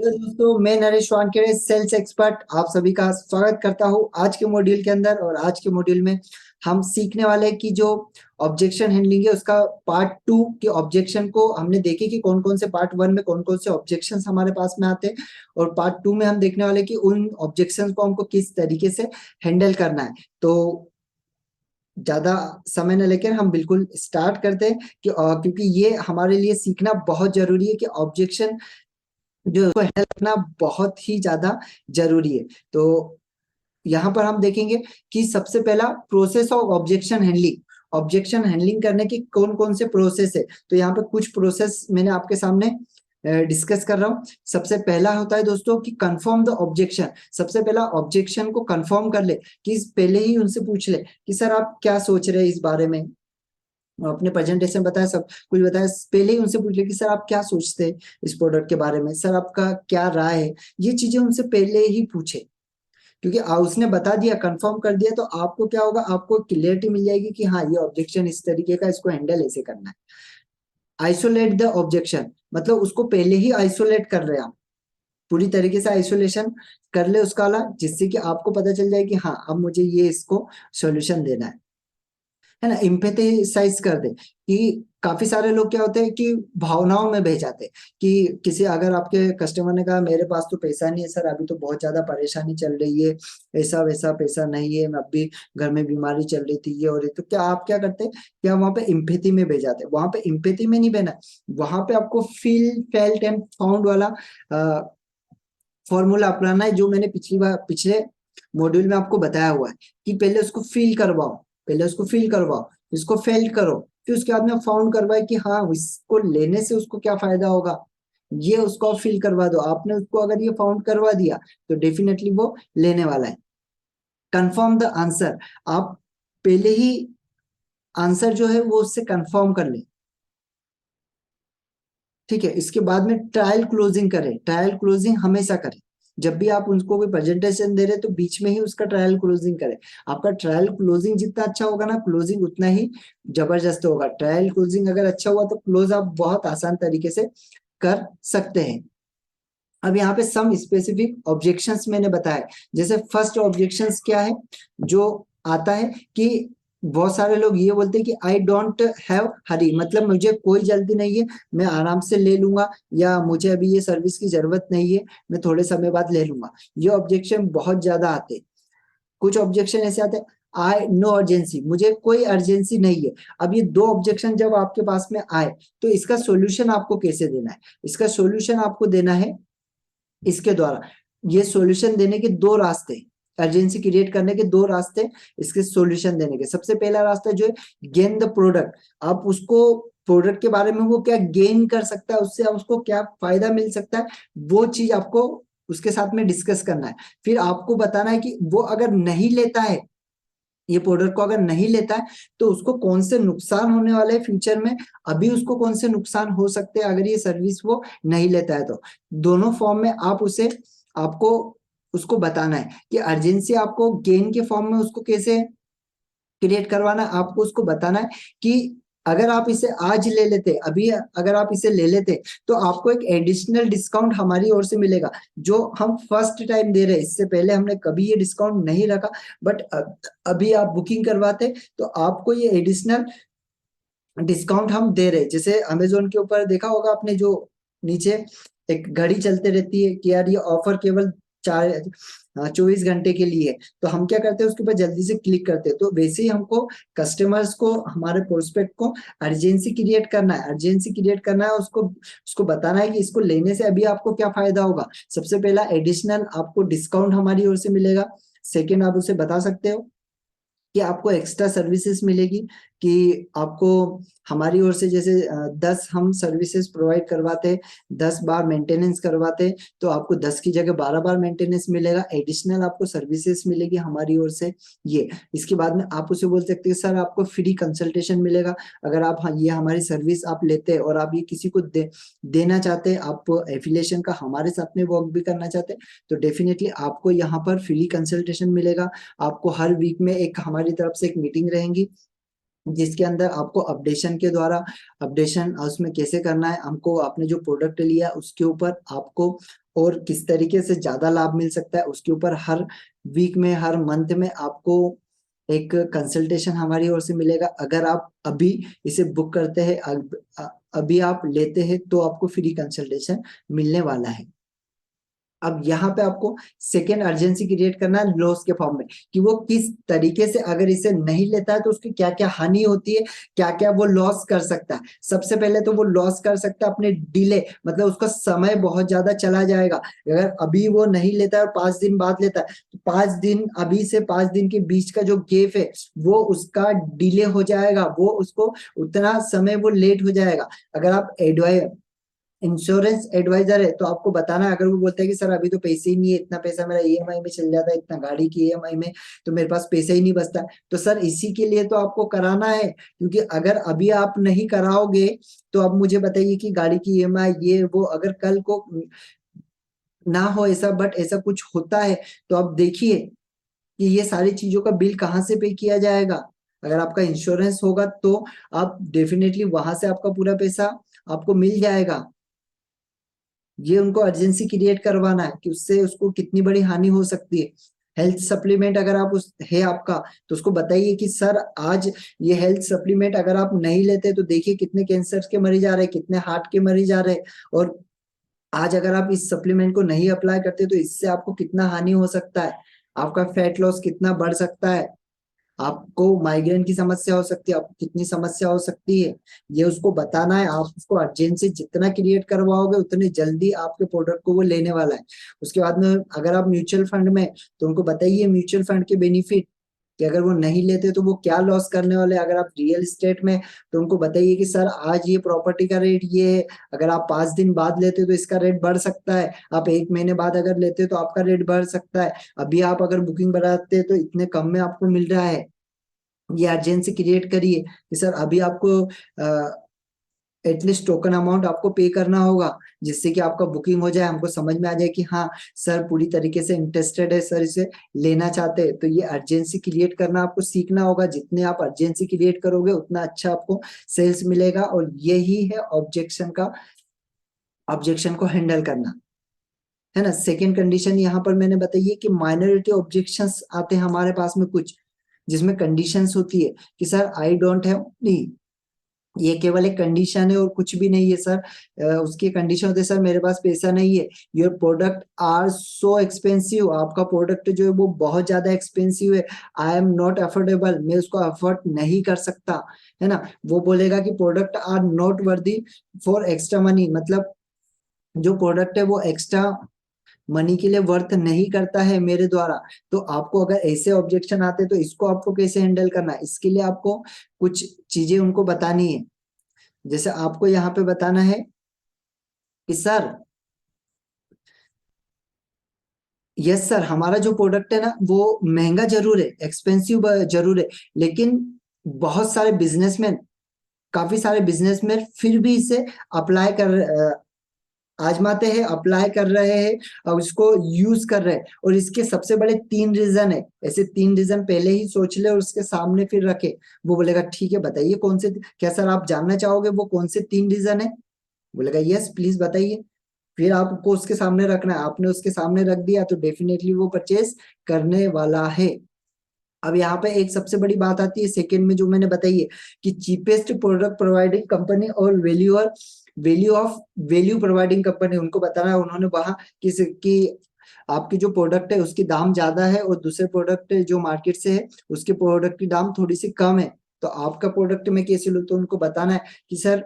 Hello दोस्तों, मैं Naresh Wankhede sales expert आप सभी का स्वागत करता हूं आज के मॉड्यूल के अंदर। और आज के मॉड्यूल में हम सीखने वाले हैं कि जो ऑब्जेक्शन हैंडलिंग है उसका पार्ट 2 के ऑब्जेक्शन को हमने देखे कि कौन कौन से पार्ट 1 में कौन कौन से ऑब्जेक्शन हमारे पास में आते हैं, और पार्ट 2 में हम देखने वाले हैं कि उन ऑब्जेक्शन को हमको किस तरीके से हैंडल करना है। तो ज्यादा समय न लेकर हम बिल्कुल स्टार्ट करते हैं क्योंकि ये हमारे लिए सीखना बहुत जरूरी है कि ऑब्जेक्शन जो उसको हैंडल करना बहुत ही ज्यादा जरूरी है। तो यहाँ पर हम देखेंगे कि सबसे पहला प्रोसेस ऑफ ऑब्जेक्शन हैंडलिंग करने की कौन कौन से प्रोसेस है। तो यहाँ पे कुछ प्रोसेस मैंने आपके सामने डिस्कस कर रहा हूँ। सबसे पहला होता है दोस्तों कि कंफर्म द ऑब्जेक्शन। सबसे पहला ऑब्जेक्शन को कंफर्म कर ले, कि पहले ही उनसे पूछ ले कि सर आप क्या सोच रहे हैं इस बारे में। अपने प्रेजेंटेशन बताया, सब कुछ बताया, पहले ही उनसे पूछ ले कि सर आप क्या सोचते हैं इस प्रोडक्ट के बारे में, सर आपका क्या राय है। ये चीजें उनसे पहले ही पूछे, क्योंकि उसने बता दिया, कंफर्म कर दिया, तो आपको क्या होगा, आपको क्लियरिटी मिल जाएगी कि हाँ ये ऑब्जेक्शन इस तरीके का, इसको हैंडल ऐसे करना है। आइसोलेट द ऑब्जेक्शन, मतलब उसको पहले ही आइसोलेट कर रहे हैं आप, पूरी तरीके से आइसोलेशन कर ले उसका वाला, जिससे कि आपको पता चल जाए कि हाँ अब मुझे ये इसको सॉल्यूशन देना है ना। एम्पैथाइज कर दे, कि काफी सारे लोग क्या होते हैं कि भावनाओं में बह जाते हैं। कि किसी अगर आपके कस्टमर ने कहा मेरे पास तो पैसा नहीं है सर, अभी तो बहुत ज्यादा परेशानी चल रही है, ऐसा वैसा पैसा नहीं है, मैं अभी घर में बीमारी चल रही थी ये, और ये, तो क्या आप क्या करते हैं, क्या वहां पे इम्पैथी में बह जाते हैं। वहां पे इम्पैथी में नहीं बहना, वहां पे आपको फील फेल्ट एंड फाउंड वाला फॉर्मूला अपनाना है, जो मैंने पिछले मॉड्यूल में आपको बताया हुआ है। कि पहले उसको फील करवाओ, पहले उसको फील करवाओ, इसको फेल्ट करो, फिर उसके बाद में फाउंड करवाए कि हाँ इसको लेने से उसको क्या फायदा होगा, ये उसको फील करवा दो। आपने उसको अगर ये फाउंड करवा दिया तो डेफिनेटली वो लेने वाला है। कंफर्म द आंसर, आप पहले ही आंसर जो है वो उससे कंफर्म कर ले, ठीक है। इसके बाद में ट्रायल क्लोजिंग करें, ट्रायल क्लोजिंग हमेशा करें। जब भी आप उनको कोई प्रेजेंटेशन दे रहे तो बीच में ही उसका ट्रायल क्लोजिंग करें। आपका ट्रायल क्लोजिंग जितना अच्छा होगा ना, क्लोजिंग उतना ही जबरदस्त होगा। ट्रायल क्लोजिंग अगर अच्छा हुआ तो क्लोज आप बहुत आसान तरीके से कर सकते हैं। अब यहाँ पे सम स्पेसिफिक ऑब्जेक्शंस मैंने बताया। जैसे फर्स्ट ऑब्जेक्शंस क्या है जो आता है, कि बहुत सारे लोग ये बोलते हैं कि आई डोंट हैव हरी, मतलब मुझे कोई जल्दी नहीं है, मैं आराम से ले लूंगा, या मुझे अभी ये सर्विस की जरूरत नहीं है, मैं थोड़े समय बाद ले लूंगा। ये ऑब्जेक्शन बहुत ज्यादा आते हैं। कुछ ऑब्जेक्शन ऐसे आते हैं, आई नो अर्जेंसी, मुझे कोई अर्जेंसी नहीं है। अब ये दो ऑब्जेक्शन जब आपके पास में आए तो इसका सोल्यूशन आपको कैसे देना है। इसका सोल्यूशन आपको देना है इसके द्वारा। ये सॉल्यूशन देने के दो रास्ते, अर्जेंसी क्रिएट करने के दो रास्ते, इसके सॉल्यूशन देने के। सबसे पहला रास्ता जो है गेन द प्रोडक्ट, आप उसको प्रोडक्ट के बारे में वो क्या गेन कर सकता है, उससे उसको क्या फायदा मिल सकता है, वो चीज आपको उसके साथ में डिस्कस करना है। फिर आपको बताना है कि वो अगर नहीं लेता है, ये प्रोडक्ट को अगर नहीं लेता है तो उसको कौन से नुकसान होने वाले हैं फ्यूचर में, अभी उसको कौन से नुकसान हो सकते हैं अगर ये सर्विस वो नहीं लेता है। तो दोनों फॉर्म में आप उसे आपको उसको बताना है कि अर्जेंसी आपको गेन के फॉर्म में उसको कैसे क्रिएट करवाना है। आपको उसको बताना है कि अगर आप इसे आज ले लेते, अभी अगर आप इसे ले लेते तो आपको एक एडिशनल डिस्काउंट हमारी ओर से मिलेगा, जो हम फर्स्ट टाइम दे रहे हैं। इससे पहले हमने कभी ये डिस्काउंट नहीं रखा, बट अभी आप बुकिंग करवाते तो आपको ये एडिशनल डिस्काउंट हम दे रहे। जैसे अमेजोन के ऊपर देखा होगा आपने, जो नीचे एक घड़ी चलते रहती है कि यार ये ऑफर केवल 24 घंटे के लिए है, तो हम क्या करते हैं उसके ऊपर जल्दी से क्लिक करते हैं। तो वैसे ही हमको कस्टमर्स को, हमारे प्रोस्पेक्ट को अर्जेंसी क्रिएट करना है, अर्जेंसी क्रिएट करना है, उसको उसको बताना है कि इसको लेने से अभी आपको क्या फायदा होगा। सबसे पहला एडिशनल आपको डिस्काउंट हमारी ओर से मिलेगा। सेकेंड, आप उसे बता सकते हो कि आपको एक्स्ट्रा सर्विसेज मिलेगी, कि आपको हमारी ओर से जैसे 10 हम सर्विसेज प्रोवाइड करवाते, 10 बार मेंटेनेंस करवाते, तो आपको 10 की जगह 12 बार मेंटेनेंस मिलेगा, एडिशनल आपको सर्विसेज मिलेगी हमारी ओर से ये। इसके बाद में आप उसे बोल सकते हैं सर आपको फ्री कंसल्टेशन मिलेगा, अगर आप ये हमारी सर्विस आप लेते हैं और आप ये किसी को देना चाहते हैं, आप एफिलिएशन का हमारे साथ में वर्क भी करना चाहते हैं, तो डेफिनेटली आपको यहाँ पर फ्री कंसल्टेशन मिलेगा। आपको हर वीक में एक हमारी तरफ से एक मीटिंग रहेंगी, जिसके अंदर आपको अपडेशन के द्वारा, अपडेशन उसमें कैसे करना है, हमको आपने जो प्रोडक्ट लिया उसके ऊपर आपको और किस तरीके से ज्यादा लाभ मिल सकता है, उसके ऊपर हर वीक में, हर मंथ में आपको एक कंसल्टेशन हमारी ओर से मिलेगा। अगर आप अभी इसे बुक करते हैं, अभी आप लेते हैं, तो आपको फ्री कंसल्टेशन मिलने वाला है। अब यहाँ पे आपको सेकेंड अर्जेंसी क्रिएट करना है लॉस के फॉर्म में, कि वो किस तरीके से अगर इसे नहीं लेता है तो उसकी क्या क्या हानि होती है, क्या क्या वो लॉस कर सकता है। सबसे पहले तो वो लॉस कर सकता है अपने डिले, मतलब उसका समय बहुत ज्यादा चला जाएगा। अगर अभी वो नहीं लेता है और 5 दिन बाद लेता है, तो 5 दिन, अभी से 5 दिन के बीच का जो गैप है वो उसका डिले हो जाएगा, वो उसको उतना समय वो लेट हो जाएगा। अगर आप एडवाइस इंश्योरेंस एडवाइजर है तो आपको बताना है, अगर वो बोलता है कि सर अभी तो पैसे ही नहीं है, इतना पैसा मेरा ईएमआई में चल जाता है, इतना गाड़ी की ईएमआई में, तो मेरे पास पैसा ही नहीं बचता, तो सर इसी के लिए तो आपको कराना है। क्योंकि अगर अभी आप नहीं कराओगे तो अब मुझे बताइए कि गाड़ी की ईएमआई ये वो, अगर कल को ना हो ऐसा, बट ऐसा कुछ होता है, तो आप देखिए कि ये सारी चीजों का बिल कहाँ से पे किया जाएगा। अगर आपका इंश्योरेंस होगा तो आप डेफिनेटली वहां से आपका पूरा पैसा आपको मिल जाएगा। ये उनको अर्जेंसी क्रिएट करवाना है कि उससे उसको कितनी बड़ी हानि हो सकती है। हेल्थ सप्लीमेंट अगर आप उस है आपका, तो उसको बताइए कि सर आज ये हेल्थ सप्लीमेंट अगर आप नहीं लेते तो देखिए कितने कैंसर के मरीज आ रहे हैं, कितने हार्ट के मरीज आ रहे हैं, और आज अगर आप इस सप्लीमेंट को नहीं अप्लाई करते तो इससे आपको कितना हानि हो सकता है, आपका फैट लॉस कितना बढ़ सकता है, आपको माइग्रेन की समस्या हो सकती है, आपको कितनी समस्या हो सकती है, ये उसको बताना है। आप उसको अर्जेंसी जितना क्रिएट करवाओगे उतनी जल्दी आपके प्रोडक्ट को वो लेने वाला है। उसके बाद में अगर आप म्यूचुअल फंड में, तो उनको बताइए म्यूचुअल फंड के बेनिफिट, कि अगर वो नहीं लेते तो वो क्या लॉस करने वाले हैं। अगर आप रियल एस्टेट में, तो उनको बताइए कि सर आज ये प्रॉपर्टी का रेट ये है, अगर आप 5 दिन बाद लेते तो इसका रेट बढ़ सकता है, आप 1 महीने बाद अगर लेते तो आपका रेट बढ़ सकता है, अभी आप अगर बुकिंग बढ़ाते तो इतने कम में आपको मिल रहा है। ये अर्जेंसी क्रिएट करिए कि सर अभी आपको एटलीस्ट टोकन अमाउंट आपको पे करना होगा, जिससे कि आपका बुकिंग हो जाए, हमको समझ में आ जाए कि हाँ सर पूरी तरीके से इंटरेस्टेड है, सर इसे लेना चाहते हैं। तो ये अर्जेंसी क्रिएट करना आपको सीखना होगा। जितने आप अर्जेंसी क्रिएट करोगे उतना अच्छा आपको सेल्स मिलेगा, और यही है ऑब्जेक्शन को हैंडल करना, है ना। सेकेंड कंडीशन यहाँ पर मैंने बताई है कि माइनॉरिटी ऑब्जेक्शंस आते हैं हमारे पास में कुछ, जिसमें कंडीशंस होती है कि सर आई डोंट हैव, नहीं, ये केवल एक कंडीशन है और कुछ भी नहीं है सर। उसकी कंडीशन होती है सर मेरे पास पैसा नहीं है, your product are so expensive, आपका प्रोडक्ट जो है वो बहुत ज्यादा एक्सपेंसिव है, आई एम नॉट अफोर्डेबल, मैं उसको अफोर्ड नहीं कर सकता, है ना। वो बोलेगा कि product are not worthy for extra money, मतलब जो प्रोडक्ट है वो एक्स्ट्रा मनी के लिए वर्थ नहीं करता है मेरे द्वारा। तो आपको अगर ऐसे ऑब्जेक्शन आते तो इसको आपको कैसे हैंडल करना है, इसके लिए आपको कुछ चीजें उनको बतानी है। जैसे आपको यहाँ पे बताना है कि सर, यस सर, हमारा जो प्रोडक्ट है ना वो महंगा जरूर है, एक्सपेंसिव जरूर है, लेकिन बहुत सारे बिजनेसमैन, काफी सारे बिजनेसमैन फिर भी इसे अप्लाई कर आजमाते हैं, अप्लाई कर रहे हैं और इसको यूज कर रहे हैं। और इसके सबसे बड़े 3 रीजन है, ऐसे 3 रीजन पहले ही सोच ले और उसके सामने फिर रखे। वो बोलेगा ठीक है बताइए कौन से, क्या सर आप जानना चाहोगे वो कौन से 3 रीजन है? बोलेगा यस प्लीज बताइए। फिर आपको उसके सामने रखना है, आपने उसके सामने रख दिया तो डेफिनेटली वो परचेस करने वाला है। अब यहाँ पे एक सबसे बड़ी बात आती है सेकंड में, जो मैंने बताई है कि चीपेस्ट प्रोडक्ट प्रोवाइडिंग कंपनी और वैल्यू प्रोवाइडिंग कंपनी, उनको बताना है उन्होंने वहां कि आपकी जो प्रोडक्ट है उसकी दाम ज्यादा है और दूसरे प्रोडक्ट जो मार्केट से है उसके प्रोडक्ट की दाम थोड़ी सी कम है, तो आपका प्रोडक्ट में कैसे लूँ। तो उनको बताना है कि सर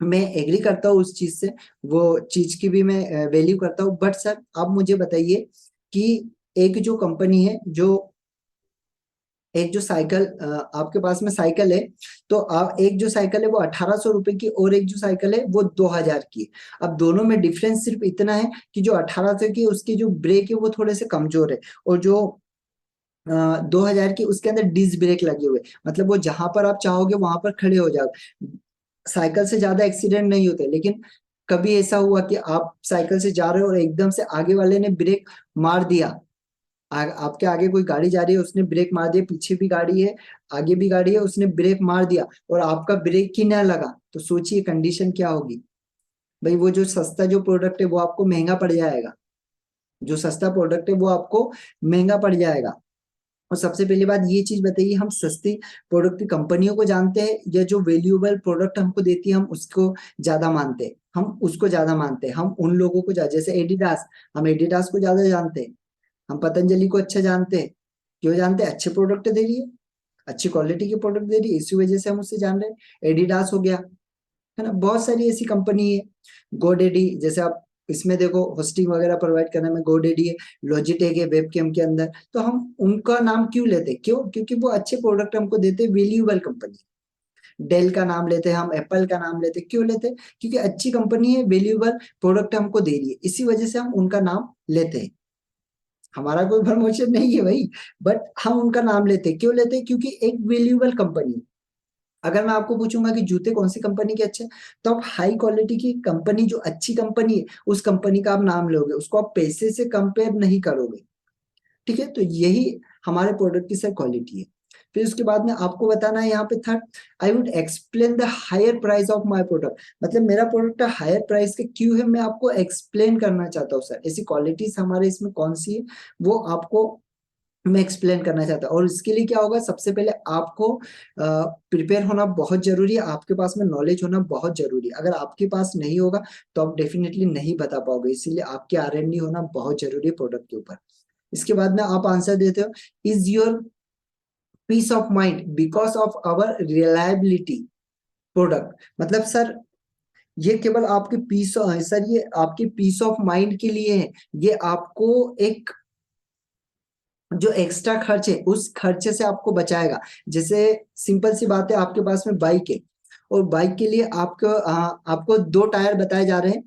मैं एग्री करता हूँ उस चीज से, वो चीज की भी मैं वैल्यू करता हूँ, बट सर आप मुझे बताइए कि एक जो कंपनी है, जो एक जो साइकिल आपके पास में साइकिल है, तो एक जो साइकिल है वो 1800 रुपए की और एक जो साइकिल है वो 2000 की है। अब दोनों में डिफरेंस सिर्फ इतना है कि जो 1800 की उसकी जो ब्रेक है वो थोड़े से कमजोर है, और जो 2000 की उसके अंदर डिस्क ब्रेक लगे हुए, मतलब वो जहां पर आप चाहोगे वहां पर खड़े हो जाओगे। साइकिल से ज्यादा एक्सीडेंट नहीं होते, लेकिन कभी ऐसा हुआ कि आप साइकिल से जा रहे हो और एकदम से आगे वाले ने ब्रेक मार दिया, आपके आगे कोई गाड़ी जा रही है उसने ब्रेक मार दिया, पीछे भी गाड़ी है आगे भी गाड़ी है उसने ब्रेक मार दिया और आपका ब्रेक ही ना लगा, तो सोचिए कंडीशन क्या होगी। भाई वो जो सस्ता जो प्रोडक्ट है वो आपको महंगा पड़ जाएगा, जो सस्ता प्रोडक्ट है वो आपको महंगा पड़ जाएगा। और सबसे पहली बात ये चीज बताइए, हम सस्ती प्रोडक्ट की कंपनियों को जानते हैं या जो वैल्यूएबल प्रोडक्ट हमको देती है हम उसको ज्यादा मानते हैं? हम उसको ज्यादा मानते हैं, हम उन लोगों को जैसे एडिडास, हम एडिडास को ज्यादा जानते हैं, हम पतंजलि को अच्छा जानते हैं। क्यों जानते हैं? अच्छे प्रोडक्ट दे रही है, अच्छी क्वालिटी के प्रोडक्ट दे रही है, इसी वजह से हम उससे जान रहे हैं। एडिडास हो गया, है ना, बहुत सारी ऐसी कंपनी है। गोडेडी, जैसे आप इसमें देखो होस्टिंग वगैरह प्रोवाइड करने में गोडेडी है, लॉजिटेक है वेबकेम के अंदर, तो हम उनका नाम क्यों लेते? क्यों? क्योंकि वो अच्छे प्रोडक्ट हमको देते, वैल्यूएबल कंपनी। डेल का नाम लेते हैं हम, एप्पल का नाम लेते, क्यों लेते? क्योंकि अच्छी कंपनी है, वैल्यूएबल प्रोडक्ट हमको दे रही है, इसी वजह से हम उनका नाम लेते हैं। हमारा कोई प्रमोशन नहीं है भाई, बट हम उनका नाम लेते हैं। क्यों लेते हैं? क्योंकि एक वैल्यूएबल कंपनी है। अगर मैं आपको पूछूंगा कि जूते कौन सी कंपनी के अच्छे हैं, तो आप हाई क्वालिटी की कंपनी, जो अच्छी कंपनी है उस कंपनी का आप नाम लोगे, उसको आप पैसे से कंपेयर नहीं करोगे। ठीक है, तो यही हमारे प्रोडक्ट की सर क्वालिटी है। फिर उसके बाद में आपको बताना है यहाँ पे third, I would explain the higher price of my product. मतलब मेरा प्रोडक्ट हायर प्राइस के क्यों है, मैं आपको एक्सप्लेन करना चाहता हूँ सर। ऐसी क्वालिटीज हमारे इसमें कौन सी है वो आपको मैं एक्सप्लेन करना चाहता हूँ। और इसके लिए क्या होगा, सबसे पहले आपको प्रिपेयर होना बहुत जरूरी है, आपके पास में नॉलेज होना बहुत जरूरी है। अगर आपके पास नहीं होगा तो आप डेफिनेटली नहीं बता पाओगे, इसीलिए आपके R&D होना बहुत जरूरी है प्रोडक्ट के ऊपर। इसके बाद में आप आंसर देते हो, is your peace of mind because of our reliability product. मतलब सर ये केवल आपके पीस, सर ये आपके पीस ऑफ माइंड के लिए है, ये आपको एक जो एक्स्ट्रा खर्च है उस खर्चे से आपको बचाएगा। जैसे सिंपल सी बात है, आपके पास में बाइक है और बाइक के लिए आपको दो टायर बताए जा रहे हैं,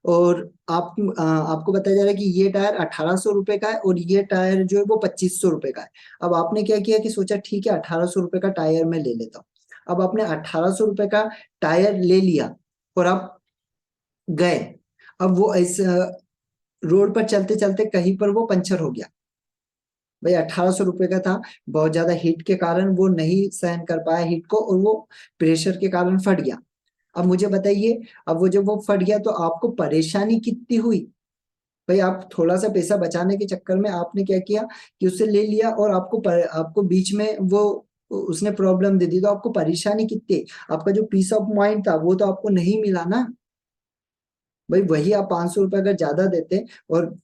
और आपको बताया जा रहा है कि ये टायर 1800 रुपए का है और ये टायर जो है वो 2500 रुपए का है। अब आपने क्या किया कि सोचा ठीक है 1800 रुपए का टायर मैं ले लेता हूँ। अब आपने 1800 रुपए का टायर ले लिया और आप गए, अब वो ऐसे रोड पर चलते चलते कहीं पर वो पंचर हो गया। भाई 1800 रुपए का था, बहुत ज्यादा हीट के कारण वो नहीं सहन कर पाया हीट को और वो प्रेशर के कारण फट गया। अब मुझे बताइए, अब वो जब वो फट गया तो आपको परेशानी कितनी हुई? भाई आप थोड़ा सा पैसा बचाने के चक्कर में आपने क्या किया कि उससे ले लिया और आपको बीच में वो उसने प्रॉब्लम दे दी, तो आपको परेशानी कितनी? आपका जो पीस ऑफ माइंड था वो तो आपको नहीं मिला ना। भाई वही आप 500 रुपए अगर ज्यादा देते और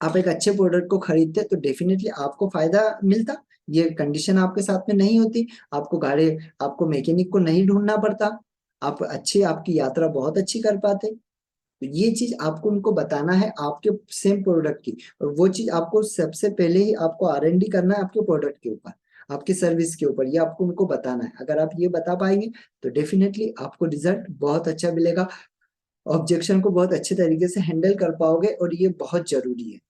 आप एक अच्छे प्रोडक्ट को खरीदते तो डेफिनेटली आपको फायदा मिलता। ये कंडीशन आपके साथ में नहीं होती, आपको गाड़ी, आपको मैकेनिक को नहीं ढूंढना पड़ता, आप अच्छी आपकी यात्रा बहुत अच्छी कर पाते। तो ये चीज आपको उनको बताना है आपके सेम प्रोडक्ट की, और वो चीज आपको सबसे पहले ही आपको R&D करना है आपके प्रोडक्ट के ऊपर, आपकी सर्विस के ऊपर, ये आपको उनको बताना है। अगर आप ये बता पाएंगे तो डेफिनेटली आपको रिजल्ट बहुत अच्छा मिलेगा, ऑब्जेक्शन को बहुत अच्छे तरीके से हैंडल कर पाओगे, और ये बहुत जरूरी है।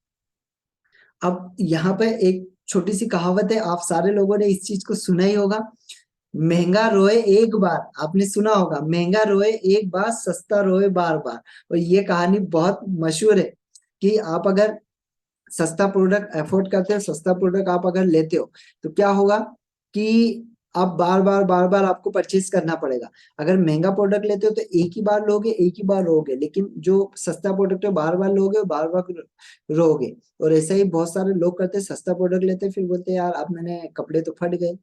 अब यहाँ पे एक छोटी सी कहावत है, आप सारे लोगों ने इस चीज को सुना ही होगा, महंगा रोए एक बार, आपने सुना होगा, महंगा रोए एक बार सस्ता रोए बार बार। और ये कहानी बहुत मशहूर है कि आप अगर सस्ता प्रोडक्ट अफोर्ड करते हो, सस्ता प्रोडक्ट आप अगर लेते हो तो क्या होगा कि आप बार बार आपको परचेज करना पड़ेगा। अगर महंगा प्रोडक्ट लेते हो तो एक ही बार लोगे, एक ही बार लोगे, लेकिन जो सस्ता प्रोडक्ट है बार बार लोगे, बार बार रोगे। और ऐसा ही बहुत सारे लोग करते हैं, सस्ता प्रोडक्ट लेते हैं फिर बोलते हैं यार अब मैंने कपड़े तो फट गए।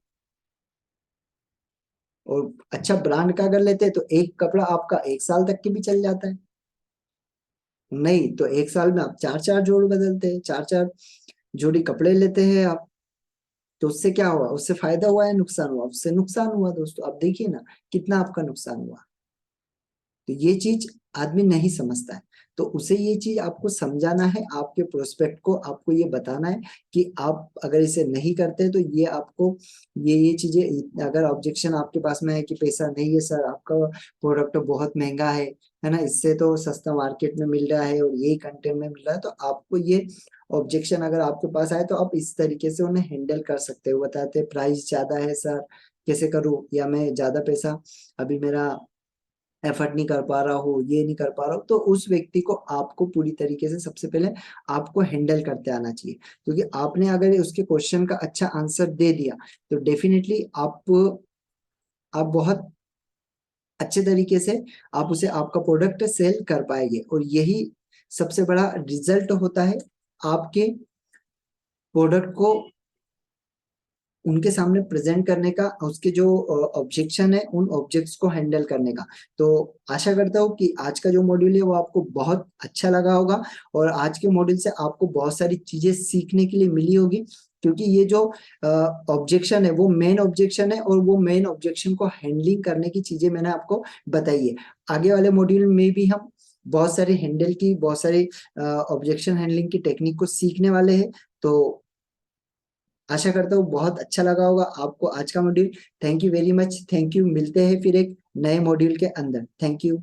और अच्छा ब्रांड का अगर लेते हैं तो एक कपड़ा आपका 1 साल तक के भी चल जाता है। नहीं तो 1 साल में आप चार चार जोड़ बदलते हैं, चार चार जोड़ी कपड़े लेते हैं आप। तो उससे क्या हुआ? उससे फायदा हुआ या नुकसान हुआ? उससे नुकसान हुआ दोस्तों। अब देखिए ना कितना आपका नुकसान हुआ। तो ये चीज आदमी नहीं समझता है, तो उसे ये चीज आपको समझाना है, आपके प्रोस्पेक्ट को आपको ये बताना है कि आप अगर इसे नहीं करते तो ये आपको ये चीजें, अगर ऑब्जेक्शन आपके पास में है कि पैसा नहीं है सर, आपका प्रोडक्ट बहुत महंगा है ना, इससे तो सस्ता मार्केट में मिल रहा है और यही कंटेंट में मिल रहा है, तो आपको ये ऑब्जेक्शन अगर आपके पास आए तो आप इस तरीके से उन्हें हैंडल कर सकते हो। बताते प्राइस ज्यादा है सर, कैसे करूं, या मैं ज्यादा पैसा अभी मेरा एफर्ट नहीं कर पा रहा हूँ, ये नहीं कर पा रहा हूँ, तो उस व्यक्ति को आपको पूरी तरीके से सबसे पहले आपको हैंडल करते आना चाहिए। क्योंकि आपने अगर उसके क्वेश्चन का अच्छा आंसर दे दिया तो डेफिनेटली आप बहुत अच्छे तरीके से आप उसे आपका प्रोडक्ट सेल कर पाएंगे। और यही सबसे बड़ा रिजल्ट होता है आपके प्रोडक्ट को उनके सामने प्रेजेंट करने का, उसके जो ऑब्जेक्शन है उन ऑब्जेक्ट्स को हैंडल करने का। तो आशा करता हूँ कि आज का जो मॉड्यूल है वो आपको बहुत अच्छा लगा होगा, और आज के मॉड्यूल से आपको बहुत सारी चीजें सीखने के लिए मिली होगी, क्योंकि ये जो ऑब्जेक्शन है वो मेन ऑब्जेक्शन है, और वो मेन ऑब्जेक्शन को हैंडलिंग करने की चीजें मैंने आपको बताई है। आगे वाले मॉड्यूल में भी हम बहुत सारे ऑब्जेक्शन हैंडलिंग की टेक्निक को सीखने वाले हैं। तो आशा करता हूँ बहुत अच्छा लगा होगा आपको आज का module. Thank you very much, thank you. मिलते हैं फिर एक नए मॉड्यूल के अंदर। Thank you.